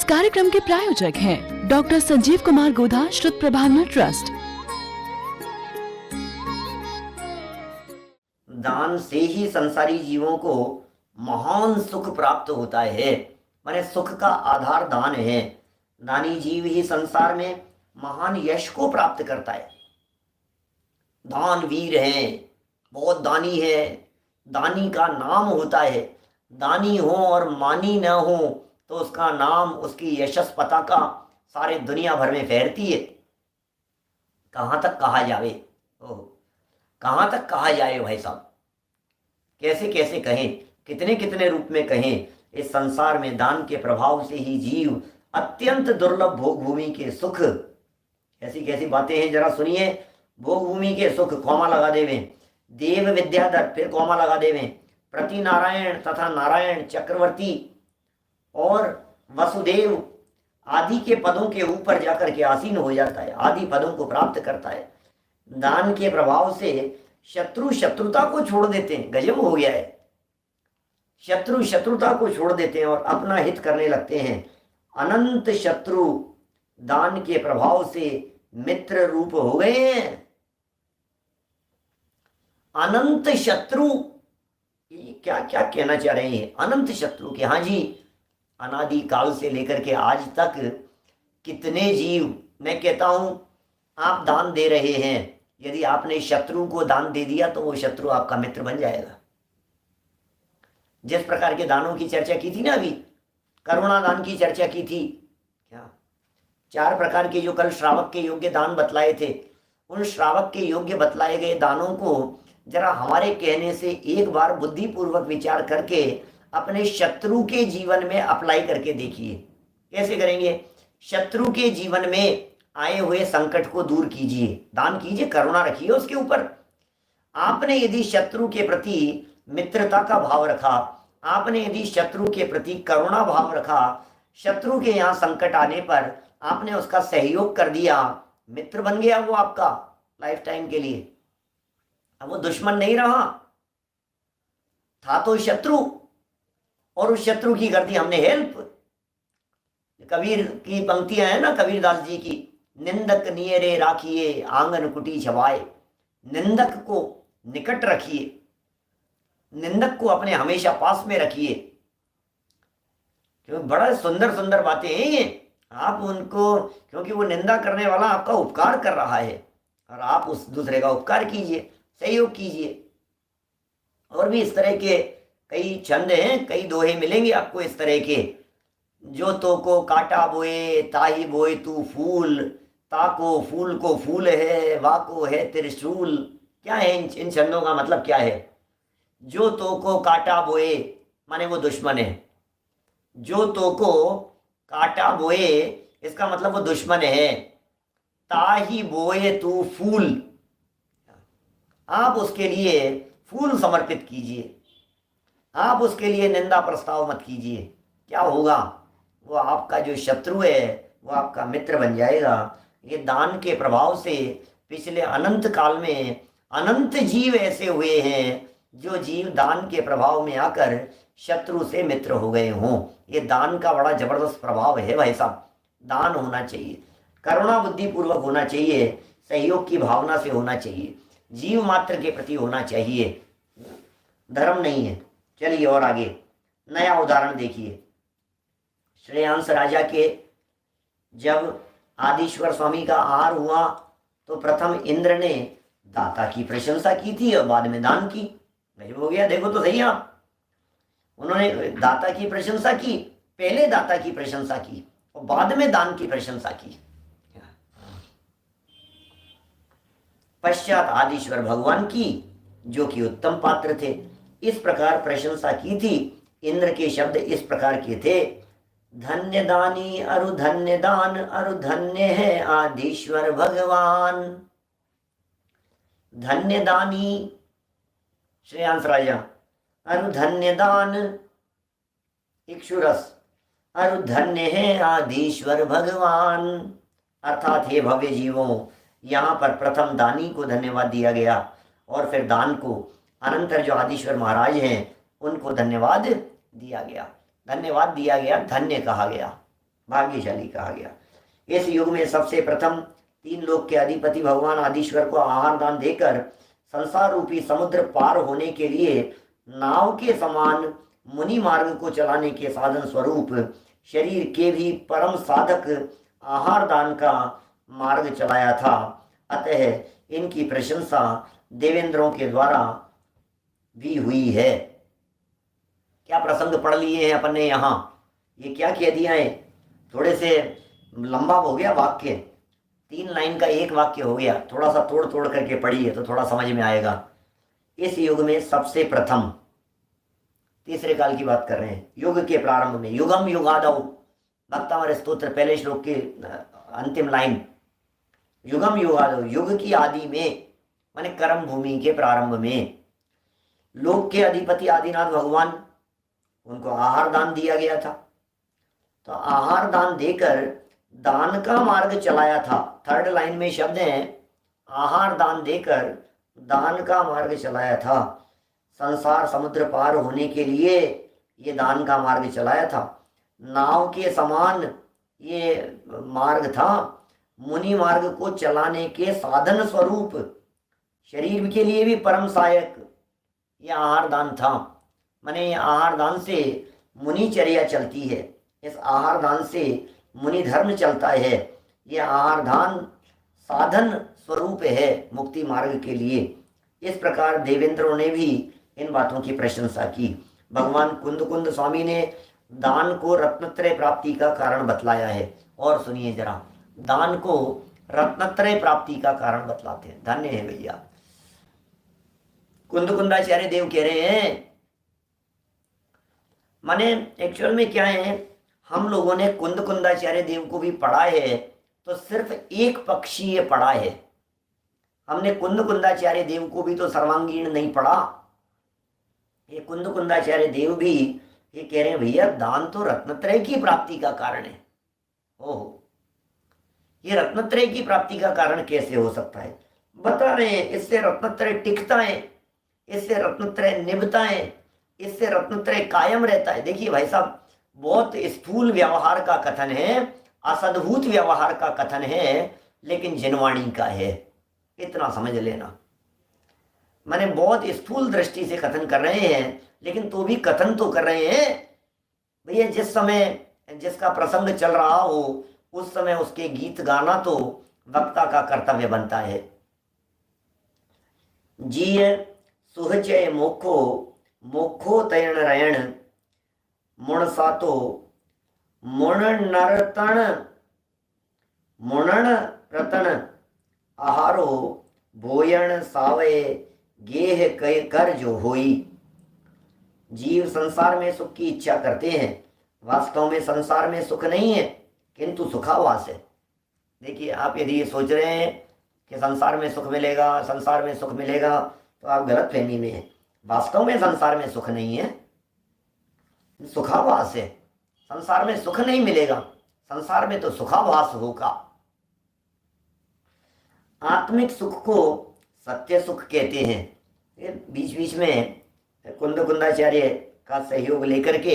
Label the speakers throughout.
Speaker 1: इस कार्यक्रम के प्रायोजक हैं डॉक्टर संजीव कुमार गोधा, श्रुत प्रभावना ट्रस्ट।
Speaker 2: दान से ही संसारी जीवों को महान सुख प्राप्त होता है। माने सुख का आधार दान है। दानी जीव ही संसार में महान यश को प्राप्त करता है। दान वीर है, बहुत दानी है, दानी का नाम होता है। दानी हो और मानी न हो तो उसका नाम, उसकी यशस पताका सारे दुनिया भर में फैलती है। कहाँ तक कहा जावे, कहाँ तक कहा जाए भाई साहब, कैसे कैसे कहें, कितने कितने रूप में कहें। इस संसार में दान के प्रभाव से ही जीव अत्यंत दुर्लभ भोग भूमि के सुख, ऐसी कैसी बातें हैं जरा सुनिए। भोग भूमि के सुख कौमा लगा देवें, देव विद्याधर फिर कौमा लगा देवें, प्रति नारायण तथा नारायण चक्रवर्ती और वसुदेव आदि के पदों के ऊपर जाकर के आसीन हो जाता है, आदि पदों को प्राप्त करता है। दान के प्रभाव से शत्रु शत्रुता को छोड़ देते हैं, गजब हो गया है। शत्रु शत्रुता को छोड़ देते हैं और अपना हित करने लगते हैं। अनंत शत्रु दान के प्रभाव से मित्र रूप हो गए हैं। अनंत शत्रु, क्या क्या कहना चाह रहे हैं अनंत शत्रु के? हाँ जी, अनादि काल से लेकर के आज तक कितने जीव, मैं कहता हूं आप दान दे रहे हैं, यदि आपने शत्रु को दान दे दिया तो वो शत्रु आपका मित्र बन जाएगा। जिस प्रकार के दानों की चर्चा की थी ना, अभी करुणा दान की चर्चा की थी, क्या 4 प्रकार के जो कल श्रावक के योग्य दान बतलाए थे, उन श्रावक के योग्य बतलाए गए दानों को जरा हमारे कहने से एक बार बुद्धिपूर्वक विचार करके अपने शत्रु के जीवन में अप्लाई करके देखिए। कैसे करेंगे? शत्रु के जीवन में आए हुए संकट को दूर कीजिए, दान कीजिए, करुणा रखिए उसके ऊपर। आपने यदि शत्रु के प्रति मित्रता का भाव रखा, आपने यदि शत्रु के प्रति करुणा भाव रखा, शत्रु के यहाँ संकट आने पर आपने उसका सहयोग कर दिया, मित्र बन गया वो आपका लाइफ टाइम के लिए। अब वो दुश्मन नहीं रहा, था तो शत्रु, और उस शत्रु की कर दी हमने हेल्प। कबीर की पंक्तियां हैं ना, कबीरदास जी की, निंदक नियरे राखिए आंगन कुटी छवाए। निंदक को निकट रखिए, निंदक को अपने हमेशा पास में रखिए। क्योंकि बड़ा सुंदर सुंदर बातें हैं ये। आप उनको, क्योंकि वो निंदा करने वाला आपका उपकार कर रहा है और आप उस दूसरे का उपकार कीजिए, सहयोग कीजिए। और भी इस तरह के कई छंद हैं, कई दोहे मिलेंगे आपको इस तरह के। जो तो को काटा बोए ताही बोए तू फूल, ताको फूल को फूल है, वाको है त्रिशूल। क्या है इन छंदों का मतलब क्या है? जो तो को काटा बोए माने वो दुश्मन है। जो तो को काटा बोए इसका मतलब वो दुश्मन है। ताही बोए तू फूल, आप उसके लिए फूल समर्पित कीजिए, आप उसके लिए निंदा प्रस्ताव मत कीजिए। क्या होगा? वो आपका जो शत्रु है वो आपका मित्र बन जाएगा। ये दान के प्रभाव से पिछले अनंत काल में अनंत जीव ऐसे हुए हैं जो जीव दान के प्रभाव में आकर शत्रु से मित्र हो गए हों। ये दान का बड़ा जबरदस्त प्रभाव है भाई साहब। दान होना चाहिए, करुणा बुद्धिपूर्वक होना चाहिए, सहयोग की भावना से होना चाहिए, जीव मात्र के प्रति होना चाहिए, धर्म नहीं है। चलिए और आगे नया उदाहरण देखिए। श्रेयांश राजा के जब आदिश्वर स्वामी का आहार हुआ तो प्रथम इंद्र ने दाता की प्रशंसा की थी और बाद में दान की। गजब हो गया, देखो तो सही आप। उन्होंने दाता की प्रशंसा की, पहले दाता की प्रशंसा की और बाद में दान की प्रशंसा की। पश्चात आदिश्वर भगवान की, जो कि उत्तम पात्र थे। इस प्रकार प्रशंसा की थी। इंद्र के शब्द इस प्रकार के थे, धन्य दानी अरु धन्य दान, अरु धन्य है आदिश्वर भगवान। धन्य दानी श्रेयांश राजा, अरु धन्य दान इक्षुरस, अरु धन्य है आदिश्वर भगवान। अर्थात हे भव्य जीवों, यहाँ पर प्रथम दानी को धन्यवाद दिया गया और फिर दान को, अनंतर जो आदिश्वर महाराज हैं उनको धन्यवाद दिया गया। धन्यवाद दिया गया, धन्य कहा गया। भाग्यशाली कहा गया। इस युग में सबसे प्रथम तीन लोक के अधिपति भगवान आदिश्वर को आहार दान देकर संसार रूपी समुद्र पार होने के लिए नाव के समान मुनि मार्ग को चलाने के साधन स्वरूप शरीर के भी परम साधक आहार दान का मार्ग चलाया था। अतः इनकी प्रशंसा देवेंद्रों के द्वारा भी हुई है। क्या प्रसंग पढ़ लिए हैं अपन ने यहाँ, ये क्या कह दिया है, थोड़े से लंबा हो गया वाक्य, 3 लाइन का एक वाक्य हो गया, थोड़ा सा तोड़ तोड़ करके पढ़िए तो थोड़ा समझ में आएगा। इस युग में सबसे प्रथम, तीसरे काल की बात कर रहे हैं, युग के प्रारंभ में, युगम युगादौ, भक्तामर स्तोत्र पहले श्लोक की अंतिम लाइन, युगम युगादौ, युग की आदि में माने कर्म भूमि के प्रारंभ में लोक के अधिपति आदिनाथ भगवान, उनको आहार दान दिया गया था। तो आहार दान देकर दान का मार्ग चलाया था। 3rd लाइन में शब्द है, आहार दान देकर दान का मार्ग चलाया था। संसार समुद्र पार होने के लिए ये दान का मार्ग चलाया था। नाव के समान ये मार्ग था। मुनि मार्ग को चलाने के साधन स्वरूप शरीर के लिए भी परम सहायक ये आहार दान था। माने आहार दान से मुनिचर्या चलती है, इस आहार दान से मुनि धर्म चलता है। ये आहार दान साधन स्वरूप है मुक्ति मार्ग के लिए। इस प्रकार देवेंद्रों ने भी इन बातों की प्रशंसा की। भगवान कुंद स्वामी ने दान को रत्नत्रय प्राप्ति का कारण बतलाया है। और सुनिए जरा, दान को रत्नत्रय प्राप्ति का कारण बतलाते हैं। धन्य है भैया। कुंदाचार्य देव कह रहे हैं, माने एक्चुअल में क्या है, हम लोगों ने कुंदाचार्य देव को भी पढ़ा है तो सिर्फ एक पक्षीय पढ़ा है। हमने कुंदाचार्य देव को भी तो सर्वांगीण नहीं पढ़ा। ये कुंदाचार्य देव भी ये कह रहे हैं, भैया दान तो रत्नत्रय की प्राप्ति का कारण है। ओहो, ये रत्नत्रय की प्राप्ति का कारण कैसे हो सकता है? बता रहे हैं, इससे रत्नत्रय टिकता है, इससे रत्नत्रय निभता है, इससे रत्नत्रय कायम रहता है। देखिए भाई साहब, बहुत स्थूल व्यवहार का कथन है, असद्भुत व्यवहार का कथन है, लेकिन जिनवाणी का है, इतना समझ लेना। मैंने बहुत स्थूल दृष्टि से कथन कर रहे हैं, लेकिन तो भी कथन तो कर रहे हैं। भैया जिस समय जिसका प्रसंग चल रहा हो उस समय उसके गीत गाना तो वक्ता का कर्तव्य बनता है। जीय सुहचय मोखो मोखो तयण रयण मुण सातो मुण रतन आहारो भोयण सावे गेह कर जो होई। जीव संसार में सुख की इच्छा करते हैं, वास्तव में संसार में सुख नहीं है किंतु सुखावास है। देखिए, आप यदि ये सोच रहे हैं कि संसार में सुख मिलेगा, संसार में सुख मिलेगा, तो आप गलत फहमी में हैं। वास्तव में संसार में सुख नहीं है, सुखावास है। संसार में सुख नहीं मिलेगा, संसार में तो सुखावास होगा। आत्मिक सुख को सत्य सुख कहते हैं। ये बीच बीच में कुंदाचार्य का सहयोग लेकर के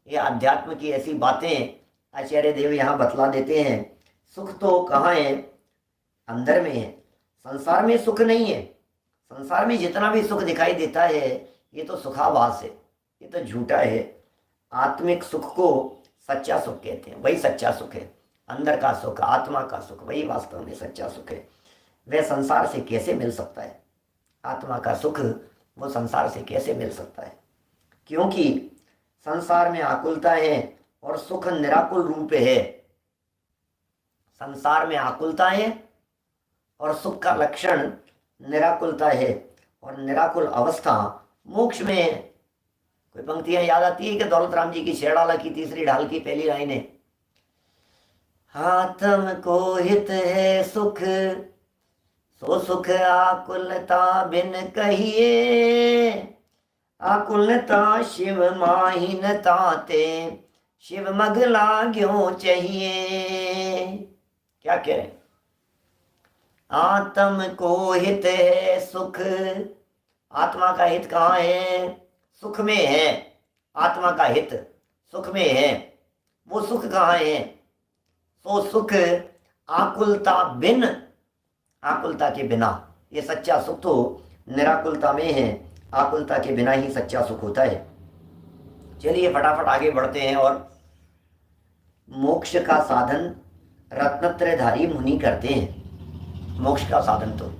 Speaker 2: ये अध्यात्म की ऐसी बातें आचार्य देव यहाँ बतला देते हैं। सुख तो कहाँ है? अंदर में है। संसार में सुख नहीं है। संसार में जितना भी सुख दिखाई देता है ये तो सुखाभास है, ये तो झूठा है। आत्मिक सुख को सच्चा सुख कहते हैं, वही सच्चा सुख है। अंदर का सुख, आत्मा का सुख, वही वास्तव में सच्चा सुख है। वह संसार से कैसे मिल सकता है? आत्मा का सुख वो संसार से कैसे मिल सकता है? क्योंकि संसार में आकुलता है और सुख निराकुल रूप है। संसार में आकुलता है और सुख का लक्षण निराकुलता है, और निराकुल अवस्था मोक्ष में है। कोई पंक्तियां याद आती है कि दौलत राम जी की शेरडाला की तीसरी ढाल की पहली लाइन है, आत्म को हित है सुख सो सुख आकुलता बिन कहिए, आकुलता शिव माहिनता ते शिव मग लाग्यो चाहिए। क्या कह रहे? आत्म को हित है सुख। आत्मा का हित कहाँ है? सुख में है। आत्मा का हित सुख में है। वो सुख कहाँ है? सो सुख आकुलता बिन, आकुलता के बिना। ये सच्चा सुख तो निराकुलता में है, आकुलता के बिना ही सच्चा सुख होता है। चलिए फटाफट आगे बढ़ते हैं। और मोक्ष का साधन रत्नत्रयधारी मुनि करते हैं। मोक्ष का साधन तो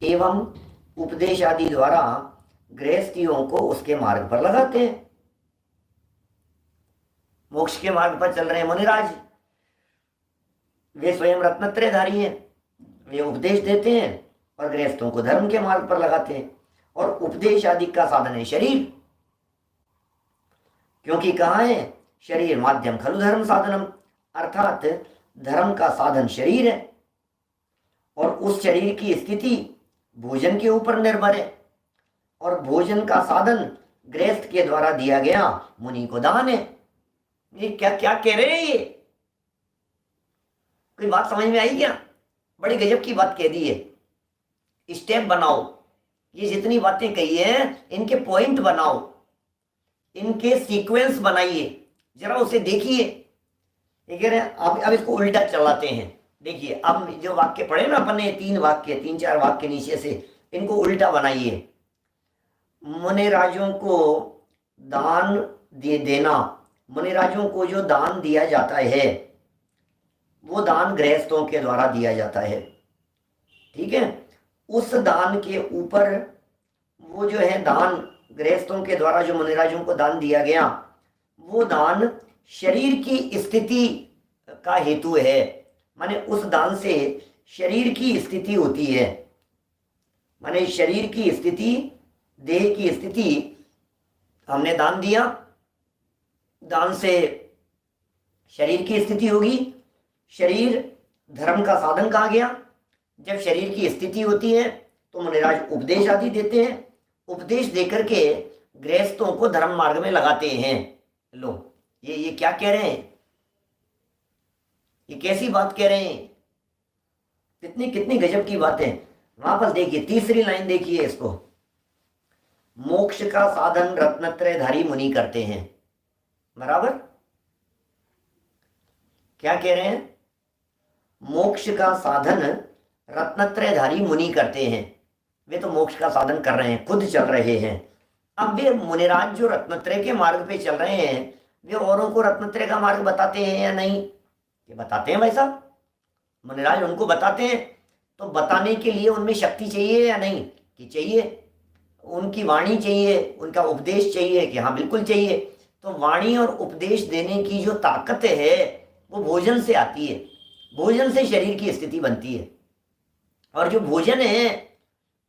Speaker 2: एवं उपदेश आदि द्वारा गृहस्थियों को उसके मार्ग पर लगाते हैं। मोक्ष के मार्ग पर चल रहे हैं मुनिराज, वे स्वयं रत्नत्रयधारी हैं, वे उपदेश देते हैं और गृहस्थों को धर्म के मार्ग पर लगाते हैं। और उपदेश आदि का साधन है शरीर, क्योंकि कहा है शरीर माध्यम खलु धर्म साधनम, अर्थात धर्म का साधन शरीर है और उस शरीर की स्थिति भोजन के ऊपर निर्भर है। और भोजन का साधन गृहस्थ के द्वारा दिया गया मुनि को दान है। ये क्या क्या कह रहे हैं? ये कोई बात समझ में आई क्या? बड़ी गजब की बात कह दी है। स्टेप बनाओ, ये जितनी बातें कही है इनके पॉइंट बनाओ, इनके सीक्वेंस बनाइए, जरा उसे देखिए। ये कह रहे हैं अब इसको उल्टा चलाते हैं। देखिए अब जो वाक्य पढ़े ना अपन ने, 3 4 वाक्य नीचे से, इनको उल्टा बनाइए। मुनिराजों को दान देना, मुनिराजों को जो दान दिया जाता है वो दान गृहस्थों के द्वारा दिया जाता है, ठीक है। उस दान के ऊपर वो जो है दान गृहस्थों के द्वारा जो मुनिराजों को दान दिया गया, वो दान शरीर की स्थिति का हेतु है। माने उस दान से शरीर की स्थिति होती है, माने शरीर की स्थिति, देह की स्थिति, हमने दान दिया, दान से शरीर की स्थिति होगी। शरीर धर्म का साधन कहा गया। जब शरीर की स्थिति होती है तो मुनिराज उपदेश आदि देते हैं, उपदेश देकर के गृहस्थों को धर्म मार्ग में लगाते हैं। लो ये क्या कह रहे हैं? ये कैसी बात कह रहे हैं? कितनी गजब की बातें। वापस देखिए, तीसरी लाइन देखिए इसको, मोक्ष का साधन रत्नत्रयधारी मुनि करते हैं। बराबर क्या कह रहे हैं? मोक्ष का साधन रत्नत्रयधारी मुनि करते हैं। वे तो मोक्ष का साधन कर रहे हैं, खुद चल रहे हैं। अब वे मुनिराज जो रत्नत्रय के मार्ग पे चल रहे हैं, वे औरों को रत्नत्रय का मार्ग बताते हैं या नहीं? ये बताते हैं भाई साहब, मुनिराज उनको बताते हैं। तो बताने के लिए उनमें शक्ति चाहिए या नहीं? कि चाहिए। उनकी वाणी चाहिए, उनका उपदेश चाहिए कि हाँ बिल्कुल चाहिए। तो वाणी और उपदेश देने की जो ताकत है वो भोजन से आती है। भोजन से शरीर की स्थिति बनती है। और जो भोजन है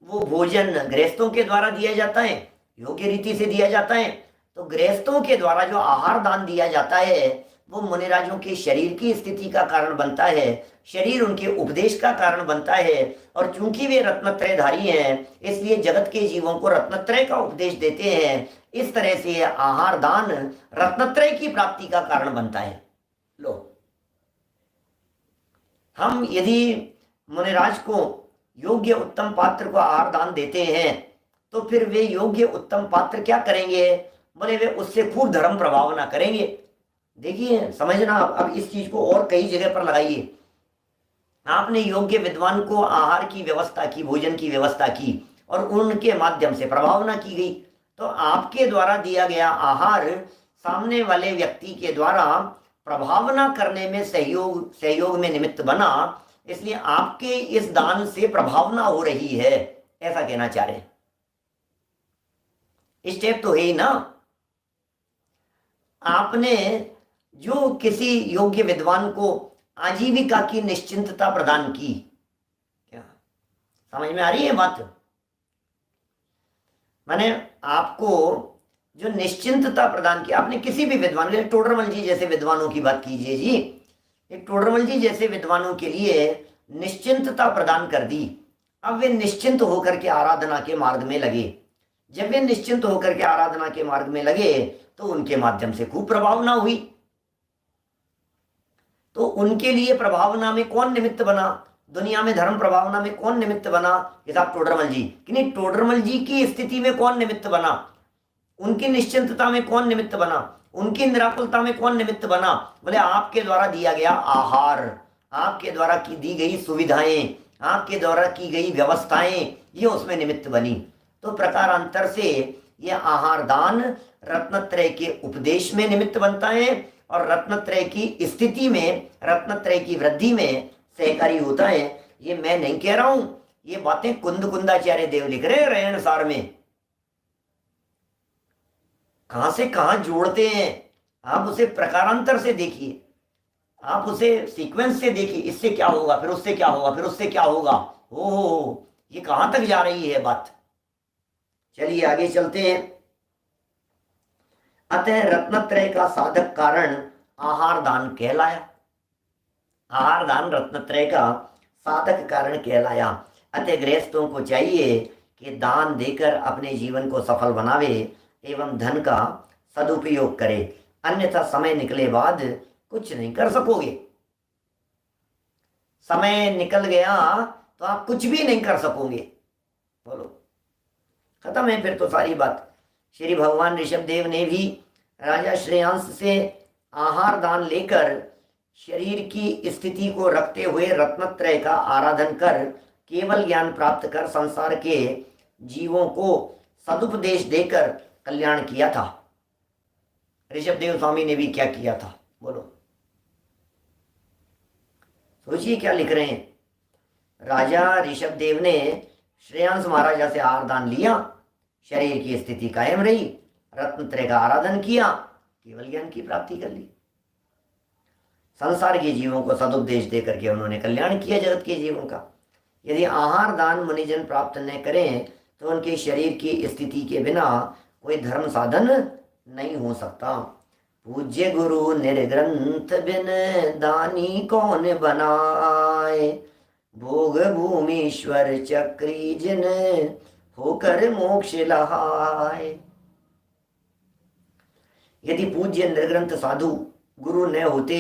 Speaker 2: वो भोजन गृहस्थों के द्वारा दिया जाता है, योग्य रीति से दिया जाता है। तो गृहस्थों के द्वारा जो आहार दान दिया जाता है वो मुनिराजों के शरीर की स्थिति का कारण बनता है, शरीर उनके उपदेश का कारण बनता है। और चूंकि वे रत्नत्रयधारी हैं इसलिए जगत के जीवों को रत्नत्रय का उपदेश देते हैं। इस तरह से आहार दान रत्नत्रय की प्राप्ति का कारण बनता है। लो, हम यदि मुनिराज को योग्य उत्तम पात्र को आहार दान देते हैं तो फिर वे योग्य उत्तम पात्र क्या करेंगे? बोले वे उससे खूब धर्म प्रभावना करेंगे। देखिए समझना, अब इस चीज को और कई जगह पर लगाइए। आपने योग्य विद्वान को आहार की व्यवस्था की, भोजन की व्यवस्था की और उनके माध्यम से प्रभावना की गई, तो आपके द्वारा दिया गया आहार सामने वाले व्यक्ति के द्वारा प्रभावना करने में सहयोग में निमित्त बना। इसलिए आपके इस दान से प्रभावना हो रही है, ऐसा कहना चाह रहे हैं। स्टेप तो है ही ना। आपने जो किसी योग्य विद्वान को आजीविका की निश्चिंतता प्रदान की, क्या समझ में आ रही है बात? माने आपको जो निश्चिंतता प्रदान की आपने किसी भी विद्वान, टोडरमल जी जैसे विद्वानों की बात कीजिए जी, एक टोडरमल जी जैसे विद्वानों के लिए निश्चिंतता प्रदान कर दी। अब वे निश्चिंत होकर के आराधना के मार्ग में लगे। जब वे निश्चिंत होकर के आराधना के मार्ग में लगे तो उनके माध्यम से खूब प्रभावना हुई। तो उनके लिए प्रभावना में कौन निमित्त बना? दुनिया में धर्म प्रभावना में कौन निमित्त बना? ये साहब टोडरमल जी। कि नहीं, टोडरमल जी की स्थिति में कौन निमित्त बना? उनकी निश्चिंतता में कौन निमित्त बना, उनकी निराकुलता में कौन निमित्त बना? बोले आपके द्वारा दिया गया आहार, आपके द्वारा की दी गई सुविधाएं, आपके द्वारा की गई व्यवस्थाएं, ये उसमें निमित्त बनी। तो प्रकारांतर से ये आहार दान रत्नत्रय के उपदेश में निमित्त बनता है और रत्नत्रय की स्थिति में, रत्नत्रय की वृद्धि में सहकारी होता है। ये मैं नहीं कह रहा हूं, ये बातें कुंद कुंदाचार्य देव लिख रहे हैं रहन सार में। कहां से कहां जोड़ते हैं आप, उसे प्रकारांतर से देखिए, आप उसे सीक्वेंस से देखिए, इससे क्या होगा, फिर उससे क्या होगा, फिर उससे क्या होगा। हो ये कहां तक जा रही है बात। चलिए आगे चलते हैं। अतः रत्नत्रय का साधक कारण आहार दान कहलाया। आहार दान रत्नत्रय का साधक कारण कहलाया। अतः गृहस्थों को चाहिए कि दान देकर अपने जीवन को सफल बनावे एवं धन का सदुपयोग करे, अन्यथा समय निकले बाद कुछ नहीं कर सकोगे। समय निकल गया तो आप कुछ भी नहीं कर सकोगे। बोलो, खत्म है फिर तो सारी बात। श्री भगवान ऋषभ देव ने भी राजा श्रेयांश से आहार दान लेकर शरीर की स्थिति को रखते हुए रत्नत्रय का आराधन कर केवल ज्ञान प्राप्त कर संसार के जीवों को सदुपदेश देकर कल्याण किया था। ऋषभ देव स्वामी ने भी क्या किया था, बोलो, सोचिए क्या लिख रहे हैं। राजा ऋषभ देव ने श्रेयांश महाराजा से आहार दान लिया, शरीर की स्थिति कायम रही, रत्नत्रय का आराधन किया, केवल ज्ञान की प्राप्ति कर ली, संसार के जीवों को सदुपदेश देकर के उन्होंने कल्याण किया जगत के जीवों का। यदि आहार दान मुनिजन प्राप्त न करें तो उनके शरीर की स्थिति के बिना कोई धर्म साधन नहीं हो सकता। पूज्य गुरु निर्ग्रंथ बिन दानी कौन बनाए, भोग भूमीश्वर चक्री जिन होकर मोक्ष लहाए। यदि पूज्य निर्ग्रंथ साधु गुरु न होते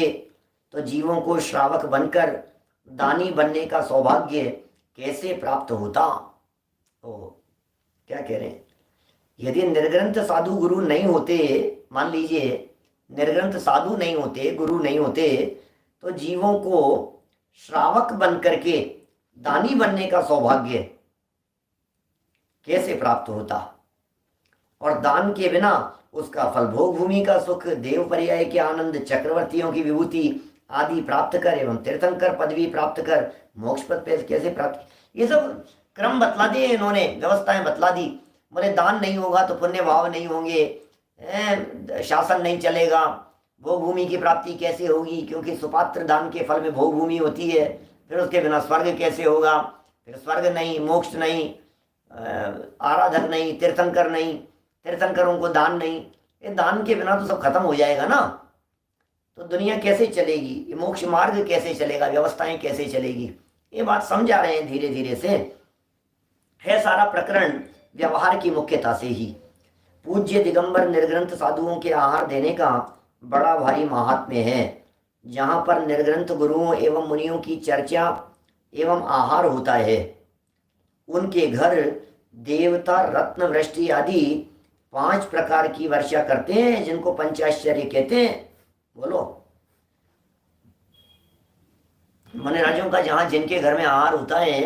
Speaker 2: तो जीवों को श्रावक बनकर दानी बनने का सौभाग्य कैसे प्राप्त होता। ओ क्या कह रहे हैं, यदि निर्ग्रंथ साधु गुरु नहीं होते, मान लीजिए निर्ग्रंथ साधु नहीं होते, गुरु नहीं होते, तो जीवों को श्रावक बन करके दानी बनने का सौभाग्य कैसे प्राप्त होता। और दान के बिना उसका फल भोग भूमि का सुख, देव पर्याय के आनंद, चक्रवर्तियों की विभूति आदि प्राप्त कर एवं तीर्थंकर पदवी प्राप्त कर मोक्ष पद पे कैसे प्राप्त, ये सब क्रम बतला दिए इन्होंने, व्यवस्थाएं बतला दी। बोले दान नहीं होगा तो पुण्य भाव नहीं होंगे, शासन नहीं चलेगा, भोग भूमि की प्राप्ति कैसे होगी, क्योंकि सुपात्र दान के फल में भोग भूमि होती है, फिर उसके बिना स्वर्ग कैसे होगा, फिर स्वर्ग नहीं, मोक्ष नहीं, आराधक नहीं, तीर्थंकर नहीं, तीर्थंकरों को दान नहीं, ये दान के बिना तो सब खत्म हो जाएगा ना। तो दुनिया कैसे चलेगी, ये मोक्ष मार्ग कैसे चलेगा, व्यवस्थाएं कैसे चलेगी, ये बात समझा रहे हैं धीरे धीरे से। है सारा प्रकरण व्यवहार की मुख्यता से ही। पूज्य दिगंबर निर्ग्रंथ साधुओं के आहार देने का बड़ा भारी महात्म्य है। जहाँ पर निर्ग्रंथ गुरुओं एवं मुनियों की चर्चा एवं आहार होता है, उनके घर देवता रत्न वृष्टि आदि 5 प्रकार की वर्षा करते हैं, जिनको पंचाश्चर्य कहते हैं। बोलो, मनराजों का जहां जिनके घर में आहार होता है,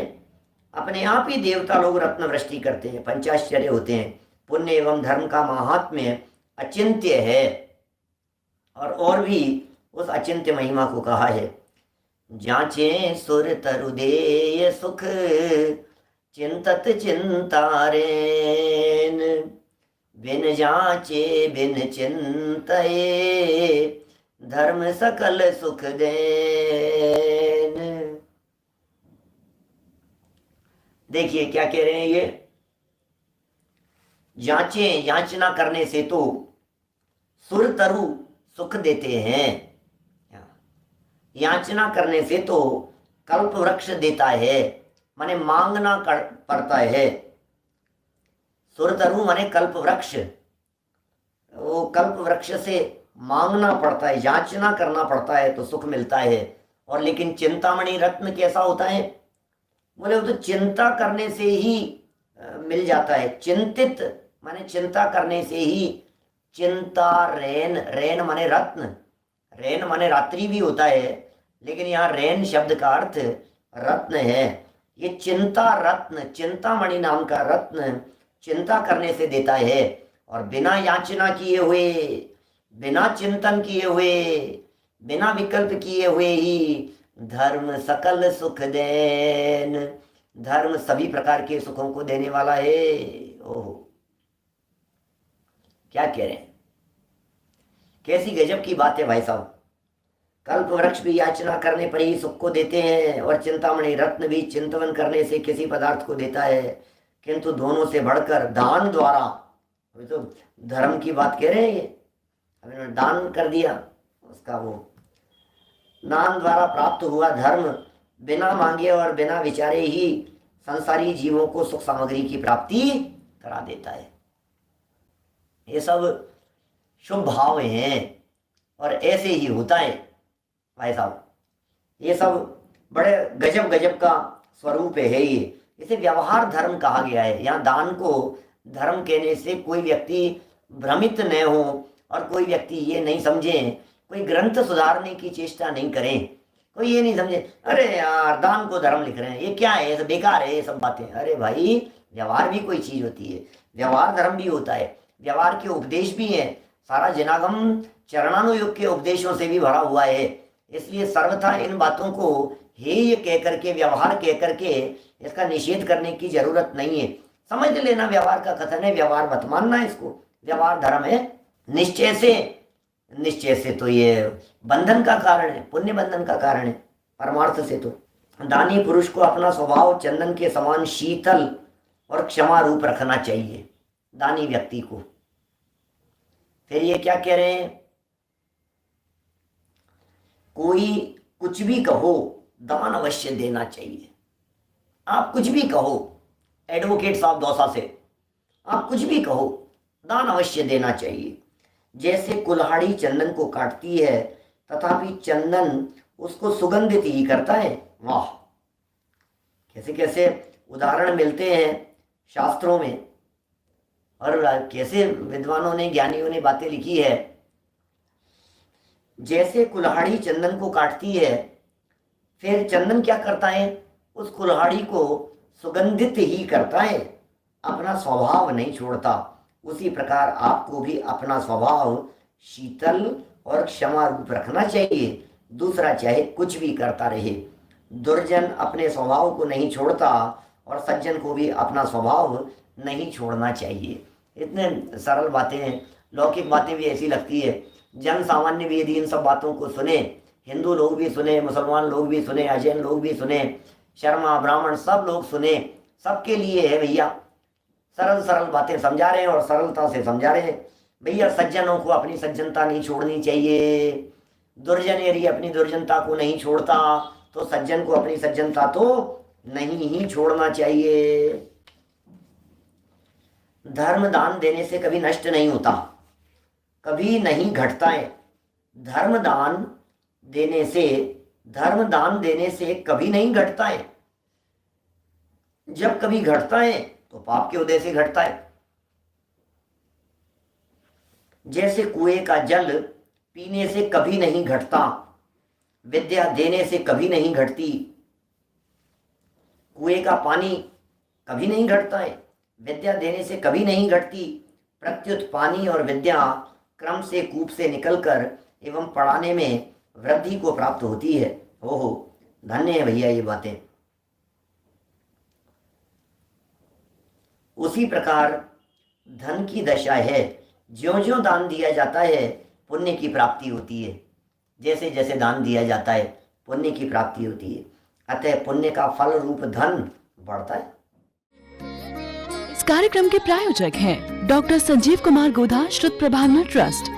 Speaker 2: अपने आप ही देवता लोग रत्न वृष्टि करते हैं, पंचाश्चर्य होते हैं। पुण्य एवं धर्म का महात्म्य अचिंत्य है। और भी उस अचिंत्य महिमा को कहा है, जांचे सुर तरुदेय सुख चिंतत चिंतारेन, बिन जांचे बिन चिंतये धर्म सकल सुख देन। देखिए क्या कह रहे हैं ये, जांचे, याचना करने से तो सुर तरु सुख देते हैं, याचना करने से तो कल्प वृक्ष देता है, माने मांगना पड़ता है। सुरतरु माने कल्प वृक्ष, वो कल्प वृक्ष से मांगना पड़ता है, याचना करना पड़ता है तो सुख मिलता है। और लेकिन चिंतामणि रत्न कैसा होता है, बोले वो तो चिंता करने से ही मिल जाता है। चिंतित माने चिंता करने से ही, चिंता रेन, रेन माने रत्न, रेन माने रात्रि भी होता है, लेकिन यहाँ रेन शब्द का अर्थ रत्न है। ये चिंता रत्न, चिंतामणि नाम का रत्न चिंता करने से देता है, और बिना याचना किए हुए, बिना चिंतन किए हुए, बिना विकल्प किए हुए ही धर्म सकल सुख देन, धर्म सभी प्रकार के सुखों को देने वाला है। ओह, क्या कह रहे हैं, कैसी गजब की बात है भाई साहब। कल्प वृक्ष भी याचना करने पर ही सुख को देते हैं, और चिंतामणि रत्न भी चिंतन करने से किसी पदार्थ को देता है, किंतु दोनों से बढ़कर दान द्वारा, अभी तो धर्म की बात कह रहे हैं ये, अभी दान कर दिया उसका, वो दान द्वारा प्राप्त हुआ धर्म बिना मांगे और बिना विचारे ही संसारी जीवों को सुख सामग्री की प्राप्ति करा देता है। ये सब शुभ भाव हैं, और ऐसे ही होता है भाई साहब। ये सब बड़े गजब गजब का स्वरूप है ये, इसे व्यवहार धर्म कहा गया है। यहाँ दान को धर्म कहने से कोई व्यक्ति भ्रमित न हो, और कोई व्यक्ति ये नहीं समझे, कोई ग्रंथ सुधारने की चेष्टा नहीं करें, कोई ये नहीं समझे अरे यार दान को धर्म लिख रहे हैं, ये क्या है, ये सब बेकार है ये सब बातें। अरे भाई, व्यवहार भी कोई चीज होती है, व्यवहार धर्म भी होता है, व्यवहार के उपदेश भी हैं। सारा जनागम चरणानुयोग के उपदेशों से भी भरा हुआ है, इसलिए सर्वथा इन बातों को हेय कह करके, व्यवहार कह करके इसका निषेध करने की जरूरत नहीं है। समझ लेना व्यवहार का कथन है, व्यवहार मत मानना इसको, व्यवहार धर्म है। निश्चय से, निश्चय से तो ये बंधन का कारण है, पुण्य बंधन का कारण है। परमार्थ से तो दानी पुरुष को अपना स्वभाव चंदन के समान शीतल और क्षमा रूप रखना चाहिए, दानी व्यक्ति को। फिर ये क्या कह रहे हैं, कोई कुछ भी कहो दान अवश्य देना चाहिए। आप कुछ भी कहो, एडवोकेट साहब दौसा से, आप कुछ भी कहो दान अवश्य देना चाहिए। जैसे कुल्हाड़ी चंदन को काटती है, तथापि चंदन उसको सुगंधित ही करता है। वाह, कैसे कैसे उदाहरण मिलते हैं शास्त्रों में, और कैसे विद्वानों ने, ज्ञानियों ने बातें लिखी है। जैसे कुल्हाड़ी चंदन को काटती है, फिर चंदन क्या करता है, उस कुल्हाड़ी को सुगंधित ही करता है, अपना स्वभाव नहीं छोड़ता। उसी प्रकार आपको भी अपना स्वभाव शीतल और क्षमा रूप रखना चाहिए। दूसरा चाहे कुछ भी करता रहे, दुर्जन अपने स्वभाव को नहीं छोड़ता, और सज्जन को भी अपना स्वभाव नहीं छोड़ना चाहिए। इतने सरल बातें हैं, लौकिक बातें भी ऐसी लगती है। जन सामान्य भी यदि इन सब बातों को सुने, हिंदू लोग भी सुने, मुसलमान लोग भी सुने, अजैन लोग भी सुने, शर्मा ब्राह्मण सब लोग सुने, सबके लिए है भैया। सरल सरल बातें समझा रहे हैं, और सरलता से समझा रहे हैं। भैया सज्जनों को अपनी सज्जनता नहीं छोड़नी चाहिए। दुर्जन यदि अपनी दुर्जनता को नहीं छोड़ता, तो सज्जन को अपनी सज्जनता तो नहीं ही छोड़ना चाहिए। धर्म दान देने से कभी नष्ट नहीं होता, कभी नहीं घटता है। धर्म दान देने से कभी नहीं घटता है। जब कभी घटता है तो पाप के उदय से घटता है। जैसे कुएं का जल पीने से कभी नहीं घटता, विद्या देने से कभी नहीं घटती। कुएं का पानी कभी नहीं घटता है, विद्या देने से कभी नहीं घटती। प्रत्युत पानी और विद्या क्रम से कूप से निकलकर एवं पढ़ाने में वृद्धि को प्राप्त होती है। ओहो, धन्य है भैया ये बातें। उसी प्रकार धन की दशा है, ज्यों ज्यों दान दिया जाता है पुण्य की प्राप्ति होती है। जैसे जैसे दान दिया जाता है पुण्य की प्राप्ति होती है, अतः पुण्य का फल रूप धन बढ़ता है।
Speaker 1: इस कार्यक्रम के प्रायोजक हैं डॉक्टर संजीव कुमार गोधा, श्रुत प्रभावना ट्रस्ट।